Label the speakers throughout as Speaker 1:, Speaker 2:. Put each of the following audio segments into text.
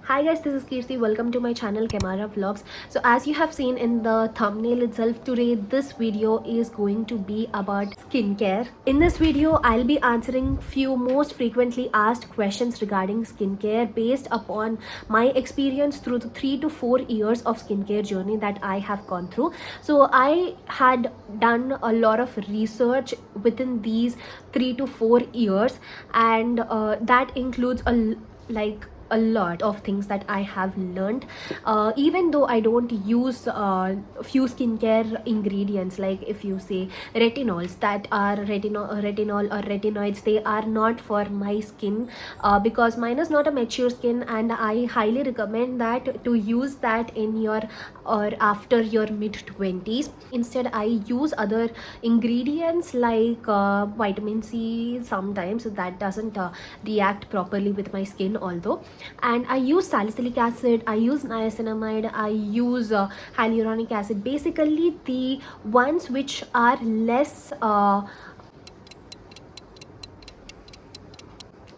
Speaker 1: Hi guys, this is Kirti. Welcome to my channel Camara Vlogs. So as you have seen in the thumbnail itself, today this video is going to be about skincare. In this video, I'll be answering few most frequently asked questions regarding skincare based upon my experience through the 3 to 4 years of skincare journey that I have gone through. So I had done a lot of research within these 3 to 4 years, and that includes a lot of things that I have learned. Even though I don't use few skincare ingredients, like if you say retinols, that are retinol or retinoids, they are not for my skin because mine is not a mature skin, and I highly recommend that to use that in your or after your mid 20s. Instead, I use other ingredients like vitamin C sometimes. That doesn't react properly with my skin although. And I use salicylic acid, I use niacinamide, I use hyaluronic acid, basically the ones which are less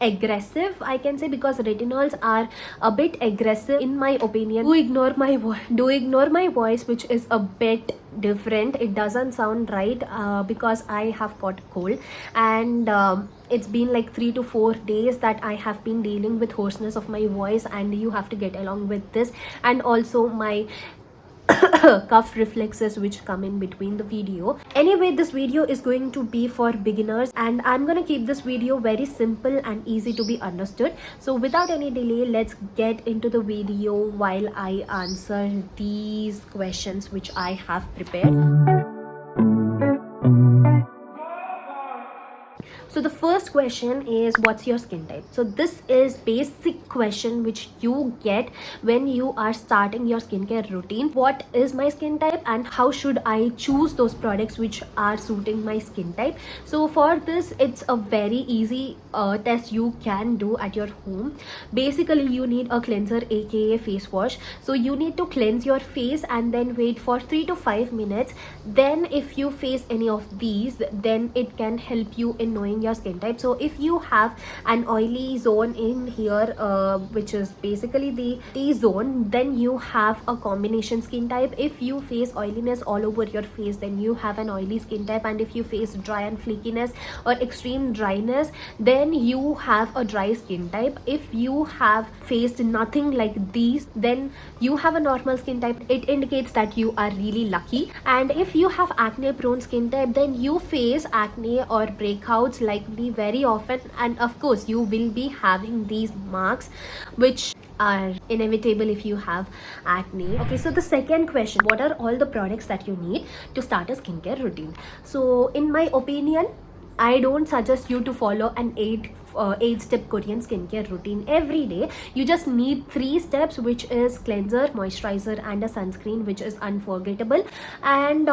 Speaker 1: aggressive, I can say, because retinols are a bit aggressive in my opinion. Do ignore my voice, which is a bit different. It doesn't sound right because I have got cold, and it's been like 3 to 4 days that I have been dealing with hoarseness of my voice, and you have to get along with this, and also my cuff reflexes which come in between the video. Anyway, this video is going to be for beginners, and I'm gonna keep this video very simple and easy to be understood. So without any delay, let's get into the video while I answer these questions which I have prepared. So the first question is, what's your skin type? So this is basic question which you get when you are starting your skincare routine. What is my skin type and how should I choose those products which are suiting my skin type? So for this, it's a very easy test you can do at your home. Basically, you need a cleanser aka face wash. So you need to cleanse your face and then wait for 3 to 5 minutes. Then if you face any of these, then it can help you in knowing your skin type. So if you have an oily zone in here, which is basically the T zone, then you have a combination skin type. If you face oiliness all over your face, then you have an oily skin type. And if you face dry and flakiness or extreme dryness, then you have a dry skin type. If you have faced nothing like these, then you have a normal skin type. It indicates that you are really lucky. And if you have acne prone skin type, then you face acne or breakouts likely very often, and of course you will be having these marks which are inevitable if you have acne. Okay, so the second question, what are all the products that you need to start a skincare routine? So in my opinion, I don't suggest you to follow an 8-step Korean skincare routine every day. You just need 3 steps, which is cleanser, moisturizer, and a sunscreen, which is unforgettable. And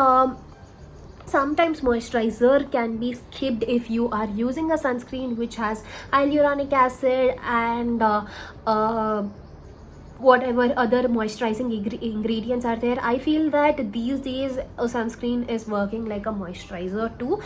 Speaker 1: sometimes moisturizer can be skipped if you are using a sunscreen which has hyaluronic acid and whatever other moisturizing ingredients are there. I feel that these days a sunscreen is working like a moisturizer too,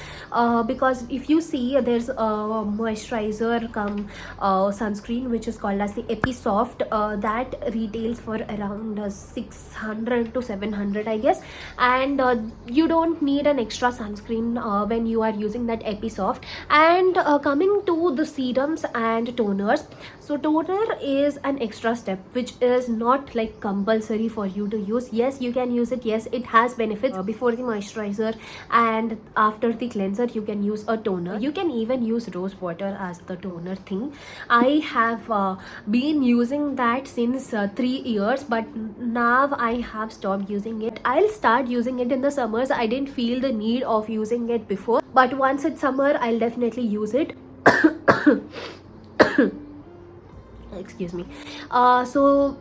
Speaker 1: because if you see, there's a moisturizer come sunscreen which is called as the Episoft, that retails for around 600 to 700 I guess, and you don't need an extra sunscreen when you are using that Episoft. And coming to the serums and toners, so toner is an extra step which is not like compulsory for you to use. Yes, you can use it. Yes, it has benefits. Before the moisturizer and after the cleanser, you can use a toner. You can even use rose water as the toner thing. I have been using that since 3 years, but now I have stopped using it. I'll start using it in the summers. I didn't feel the need of using it before, but once it's summer, I'll definitely use it. Excuse me. So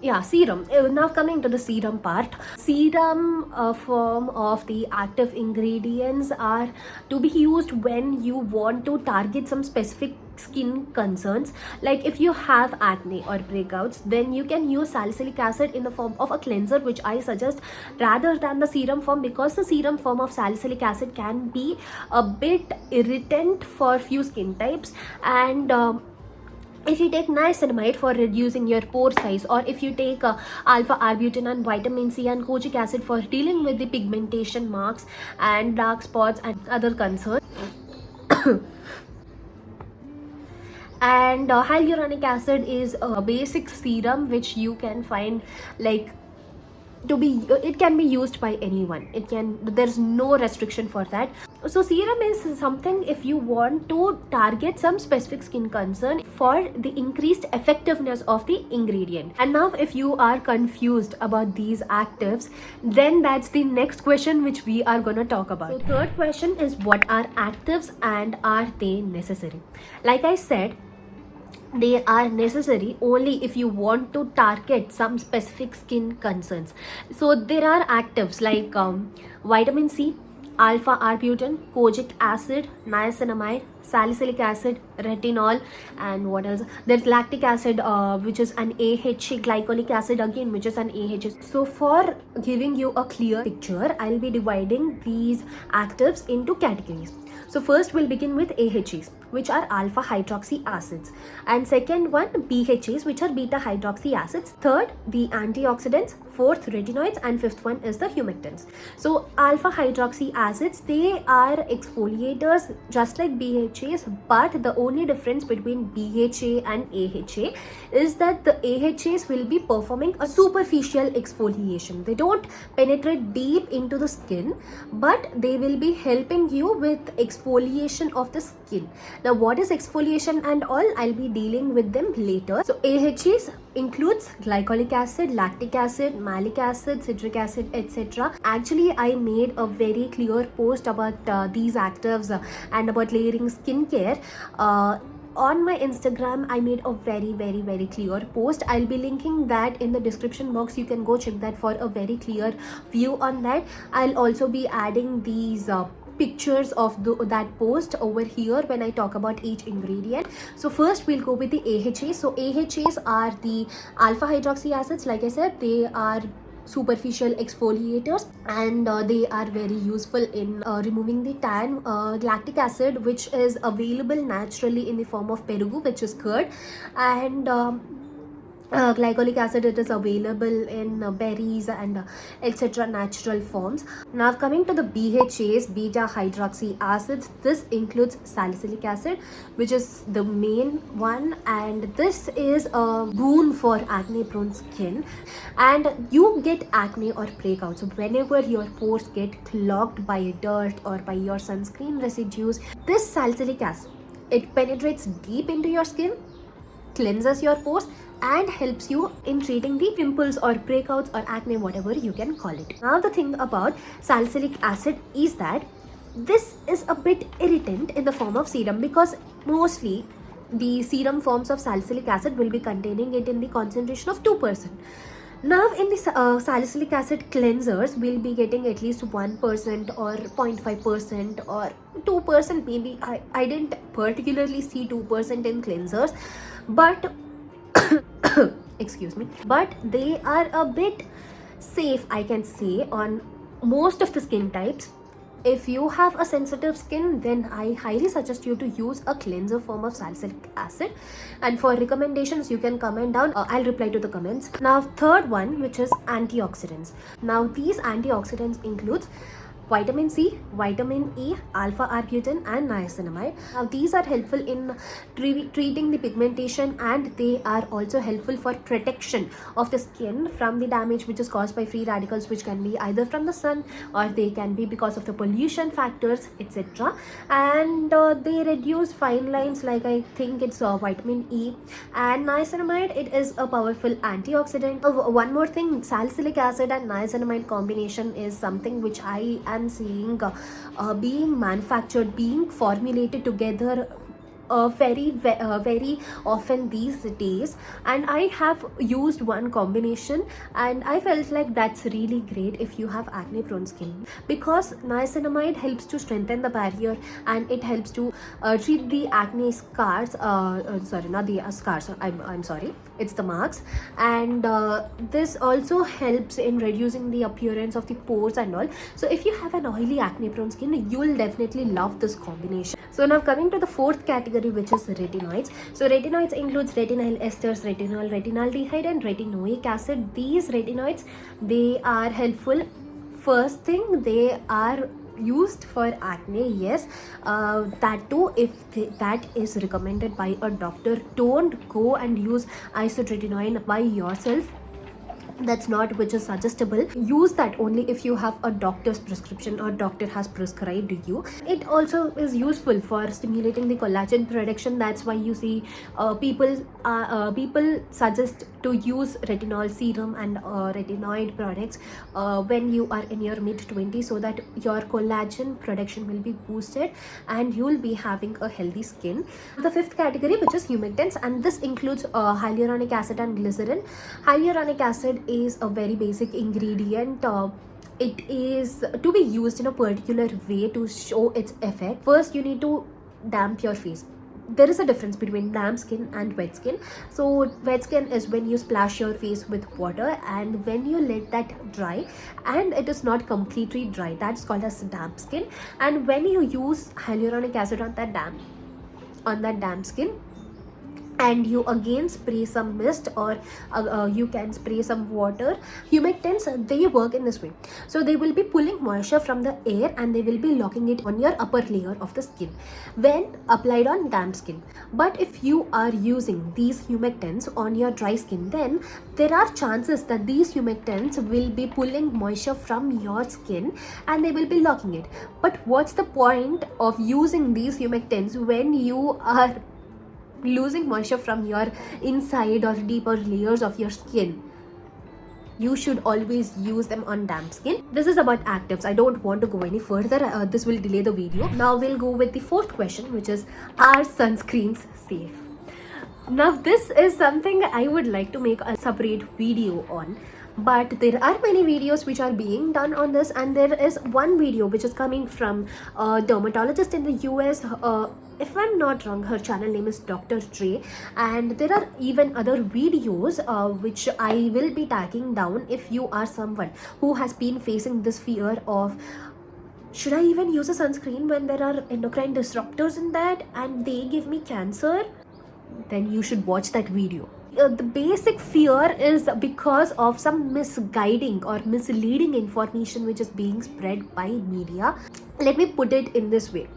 Speaker 1: yeah, serum. Now coming to the serum part. Serum form of the active ingredients are to be used when you want to target some specific skin concerns. Like if you have acne or breakouts, then you can use salicylic acid in the form of a cleanser, which I suggest rather than the serum form, because the serum form of salicylic acid can be a bit irritant for few skin types. And If you take niacinamide for reducing your pore size, or if you take alpha arbutin and vitamin C and kojic acid for dealing with the pigmentation marks and dark spots and other concerns, and hyaluronic acid is a basic serum which you can find, like, to be, it can be used by anyone, it can, there's no restriction for that. So serum is something if you want to target some specific skin concern for the increased effectiveness of the ingredient. And now if you are confused about these actives, then that's the next question which we are going to talk about. So third question is, what are actives and are they necessary? Like I said, they are necessary only if you want to target some specific skin concerns. So there are actives like vitamin C, alpha arbutin, kojic acid, niacinamide, salicylic acid, retinol, and what else? There's lactic acid, which is an AHA, glycolic acid again, which is an AHA. So for giving you a clear picture, I'll be dividing these actives into categories. So first we'll begin with AHAs, which are alpha hydroxy acids, and second one BHAs, which are beta hydroxy acids. Third, the antioxidants. Fourth, retinoids, and fifth one is the humectants. So alpha hydroxy acids, they are exfoliators just like BHAs, but the only difference between BHA and AHA is that the AHAs will be performing a superficial exfoliation. They don't penetrate deep into the skin, but they will be helping you with exfoliation of the skin. Now what is exfoliation and all, I'll be dealing with them later. So AHAs includes glycolic acid, lactic acid, malic acid, citric acid, etc. Actually, I made a very clear post about these actives and about layering skincare. On my Instagram, I made a very clear post. I'll be linking that in the description box. You can go check that for a very clear view on that. I'll also be adding these pictures of that post over here when I talk about each ingredient. So first we'll go with the AHAs. So AHAs are the alpha hydroxy acids. Like I said, they are superficial exfoliators, and they are very useful in removing the tan. Lactic acid, which is available naturally in the form of perugu, which is curd, and glycolic acid, it is available in berries and etc. natural forms. Now coming to the BHAs, beta hydroxy acids, this includes salicylic acid, which is the main one, and this is a boon for acne prone skin. And you get acne or breakouts, so whenever your pores get clogged by dirt or by your sunscreen residues, this salicylic acid, it penetrates deep into your skin, cleanses your pores, and helps you in treating the pimples or breakouts or acne, whatever you can call it. Now the thing about salicylic acid is that this is a bit irritant in the form of serum, because mostly the serum forms of salicylic acid will be containing it in the concentration of 2%. Now in the salicylic acid cleansers, we'll be getting at least 1% or 0.5% or 2% maybe. I didn't particularly see 2% in cleansers, but excuse me, but they are a bit safe, I can say, on most of the skin types. If you have a sensitive skin, then I highly suggest you to use a cleanser form of salicylic acid. And for recommendations, you can comment down. I'll reply to the comments. Now third one, which is antioxidants. Now these antioxidants includes vitamin C, vitamin E, alpha arbutin, and niacinamide. Now these are helpful in treating the pigmentation, and they are also helpful for protection of the skin from the damage which is caused by free radicals, which can be either from the sun or they can be because of the pollution factors, etc. And they reduce fine lines, like I think it's vitamin E. And niacinamide, it is a powerful antioxidant. One more thing, salicylic acid and niacinamide combination is something which I am seeing being manufactured, being formulated together very often these days, and I have used one combination and I felt like that's really great if you have acne prone skin, because niacinamide helps to strengthen the barrier and it helps to treat the acne scars, sorry, not the scars, I'm sorry, it's the marks. And this also helps in reducing the appearance of the pores and all. So if you have an oily acne prone skin, you'll definitely love this combination. So now coming to the fourth category, category, which is retinoids. So retinoids includes retinol esters, retinol, retinaldehyde, and retinoic acid. These retinoids, they are helpful. First thing, they are used for acne, yes, that too if that is recommended by a doctor. Don't go and use isotretinoin by yourself. That's not which is suggestible. Use that only if you have a doctor's prescription or doctor has prescribed you. It also is useful for stimulating the collagen production. That's why you see people suggest to use retinol serum and retinoid products when you are in your mid-20s, so that your collagen production will be boosted and you will be having a healthy skin. The fifth category, which is humectants, and this includes hyaluronic acid and glycerin. Hyaluronic acid is a very basic ingredient. It is to be used in a particular way to show its effect. First, you need to damp your face. There is a difference between damp skin and wet skin. So wet skin is when you splash your face with water, and when you let that dry and it is not completely dry, that's called as damp skin. And when you use hyaluronic acid on that damp skin, and you again spray some mist, or you can spray some water. Humectants, they work in this way. So they will be pulling moisture from the air and they will be locking it on your upper layer of the skin when applied on damp skin. But if you are using these humectants on your dry skin, then there are chances that these humectants will be pulling moisture from your skin and they will be locking it. But what's the point of using these humectants when you are losing moisture from your inside or deeper layers of your skin? You should always use them on damp skin. This is about actives. I don't want to go any further. This will delay the video. Now we'll go with the fourth question, which is, are sunscreens safe? Now this is something I would like to make a separate video on, but there are many videos which are being done on this, and there is one video which is coming from a dermatologist in the US. If I'm not wrong, her channel name is Dr. Dre, and there are even other videos which I will be tagging down if you are someone who has been facing this fear of, should I even use a sunscreen when there are endocrine disruptors in that and they give me cancer? Then you should watch that video. The basic fear is because of some misguiding or misleading information which is being spread by media. Let me put it in this way.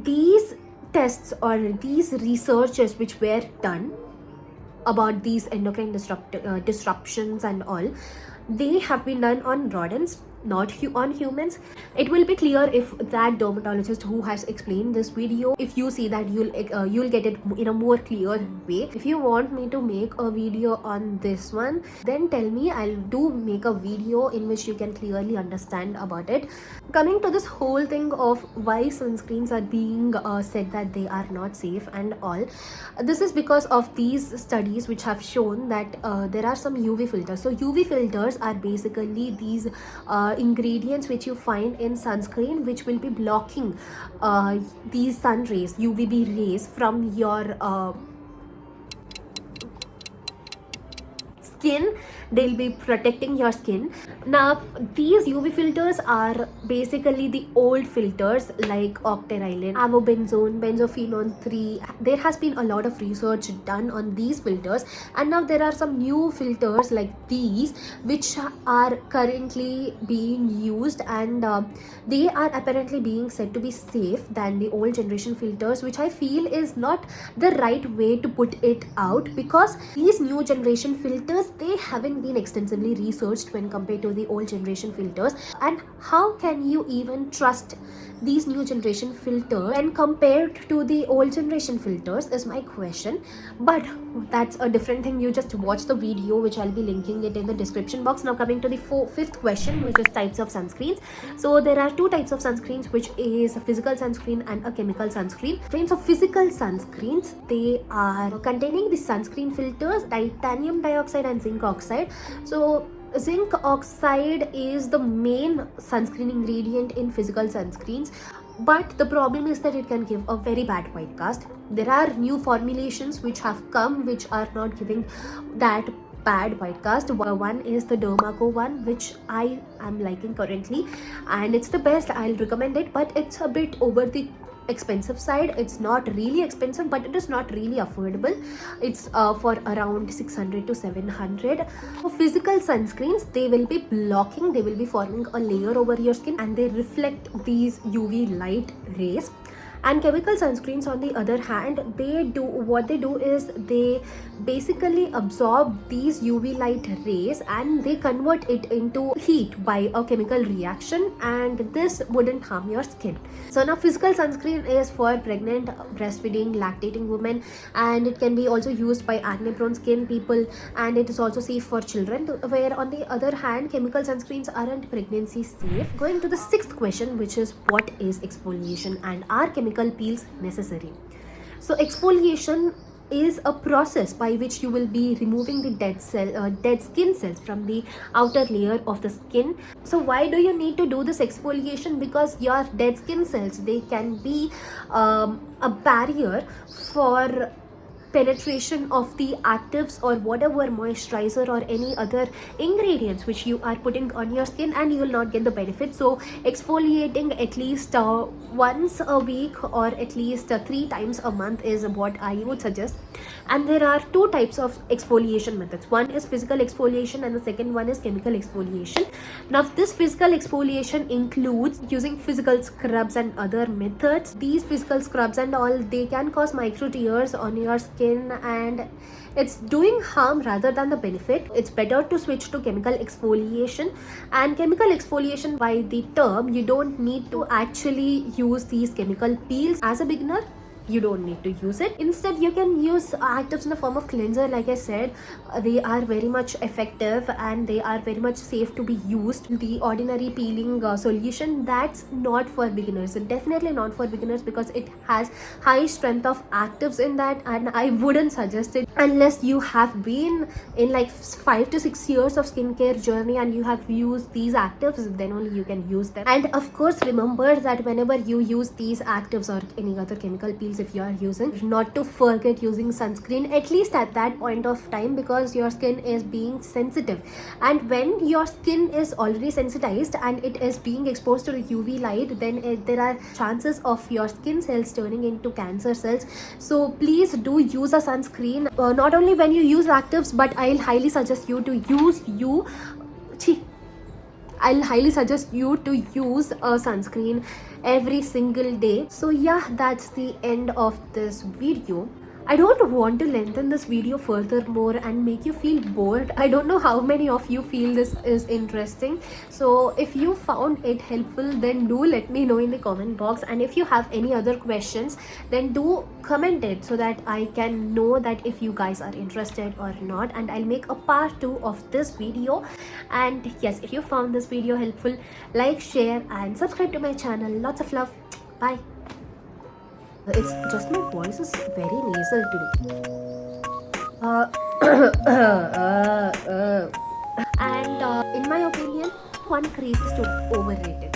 Speaker 1: These tests or these researches which were done about these endocrine disruptions and all, they have been done on rodents, not on humans. It will be clear if that dermatologist who has explained this video, if you see that, you'll get it in a more clear way. If you want me to make a video on this one, then tell me. I'll do make a video in which you can clearly understand about it. Coming to this whole thing of why sunscreens are being said that they are not safe and all, this is because of these studies which have shown that there are some UV filters. So UV filters are basically these ingredients which you find in sunscreen, which will be blocking these sun rays, UVB rays, from your skin. They'll be protecting your skin. Now these UV filters are basically the old filters like octreilin, avobenzone, benzophenone 3. There has been a lot of research done on these filters, and now there are some new filters like these which are currently being used, and they are apparently being said to be safe than the old generation filters, which I feel is not the right way to put it out, because these new generation filters, they haven't been extensively researched when compared to the old generation filters. And how can you even trust these new generation filters when compared to the old generation filters is my question. But that's a different thing. You just watch the video, which I'll be linking it in the description box. Now coming to the fifth question, which is types of sunscreens. So there are two types of sunscreens, which is a physical sunscreen and a chemical sunscreen. Types of physical sunscreens, they are containing the sunscreen filters, titanium dioxide and zinc oxide. So zinc oxide is the main sunscreen ingredient in physical sunscreens, but the problem is that it can give a very bad white cast. There are new formulations which have come which are not giving that bad white cast. One is the dermaco one, which I am liking currently, and it's the best. I'll recommend it, but it's a bit over the expensive side. It's not really expensive, but it is not really affordable. It's for around 600 to 700. For physical sunscreens, they will be blocking, they will be forming a layer over your skin, and they reflect these UV light rays. And chemical sunscreens, on the other hand, what they do is they basically absorb these UV light rays and they convert it into heat by a chemical reaction, and this wouldn't harm your skin. So now physical sunscreen is for pregnant, breastfeeding, lactating women, and it can be also used by acne prone skin people, and it is also safe for children, where on the other hand chemical sunscreens aren't pregnancy safe. Going to the sixth question, which is what is exfoliation and are chemical peels necessary? So exfoliation is a process by which you will be removing the dead skin cells from the outer layer of the skin. So why do you need to do this exfoliation? Because your dead skin cells, they can be a barrier for penetration of the actives or whatever moisturizer or any other ingredients which you are putting on your skin, and you will not get the benefit. So exfoliating at least once a week or at least 3 times a month is what I would suggest. And there are 2 types of exfoliation methods. One is physical exfoliation and the second one is chemical exfoliation. Now this physical exfoliation includes using physical scrubs and other methods. These physical scrubs and all, they can cause micro tears on your skin, and it's doing harm rather than the benefit. It's better to switch to chemical exfoliation. And chemical exfoliation, by the term, you don't need to actually use these chemical peels. As a beginner, you don't need to use it. Instead, you can use actives in the form of cleanser. Like I said, they are very much effective and they are very much safe to be used. The ordinary peeling solution, that's not for beginners, definitely not for beginners, because it has high strength of actives in that, and I wouldn't suggest it unless you have been in like 5 to 6 years of skincare journey and you have used these actives, then only you can use them. And of course, remember that whenever you use these actives or any other chemical peels, if you are using, not to forget using sunscreen, at least at that point of time, because your skin is being sensitive, and when your skin is already sensitized and it is being exposed to the UV light, then there are chances of your skin cells turning into cancer cells. So please do use a sunscreen, not only when you use actives, but I'll highly suggest you to use a sunscreen every single day. So yeah, that's the end of this video. I don't want to lengthen this video furthermore and make you feel bored. I don't know how many of you feel this is interesting. So if you found it helpful, then do let me know in the comment box. And if you have any other questions, then do comment it so that I can know that if you guys are interested or not, and I'll make a part 2 of this video. And yes, if you found this video helpful, like, share and subscribe to my channel. Lots of love. Bye. It's just my voice is very nasal today. And in my opinion, one crease is too overrated.